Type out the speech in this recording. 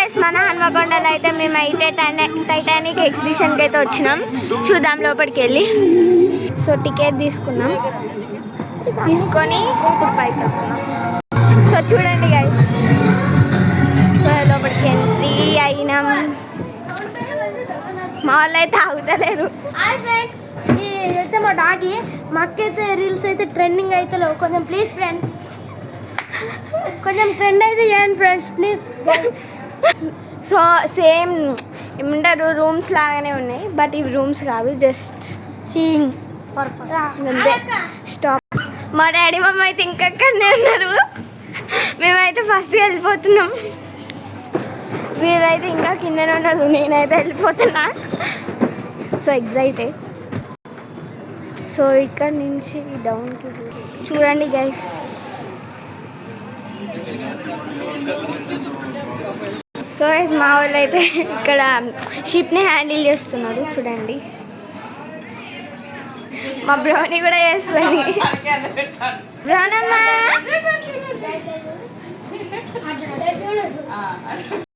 Guys మన హన్మకొండలో అయితే మేమైతే టైటానిక్ ఎగ్జిబిషన్కి అయితే వచ్చినాం. చూద్దాం లోపలికి వెళ్ళి. సో టికెట్ తీసుకున్నాం, తీసుకొని ఇప్పుడు పైకి వెళ్తున్నాం. సో చూడండి గైస్, సో లోపలికి ఎంట్రీ అయినాం. మా వాళ్ళు అయితే ఆగుతలేరు. అయితే మా డాగి మా అక్కైతే రీల్స్ అయితే ట్రెండింగ్ అయితే లేవు. కొంచెం ప్లీజ్ ఫ్రెండ్స్, కొంచెం ట్రెండ్ అయితే చేయండి ఫ్రెండ్స్ ప్లీజ్. సో సేమ్ ఏమంటారు రూమ్స్ లాగానే ఉన్నాయి, బట్ ఇవి రూమ్స్ కాదు, జస్ట్ సీయింగ్ అంతే. స్టాప్. మా డాడీ మమ్మ అయితే ఇంకక్కడనే ఉన్నారు. మేమైతే ఫస్ట్ వెళ్ళిపోతున్నాం, వీరైతే ఇంకా కిందనే ఉన్నారు, నేనైతే వెళ్ళిపోతున్నా. So excited. సో ఇక్కడ నుంచి డౌన్కి చూడండి గైస్. సో గైస్ మా వాళ్ళు అయితే ఇక్కడ షిప్ని హ్యాండిల్ చేస్తున్నారు చూడండి. మా బ్రౌనీ కూడా చేస్తుంది. బ్రౌనమ్మా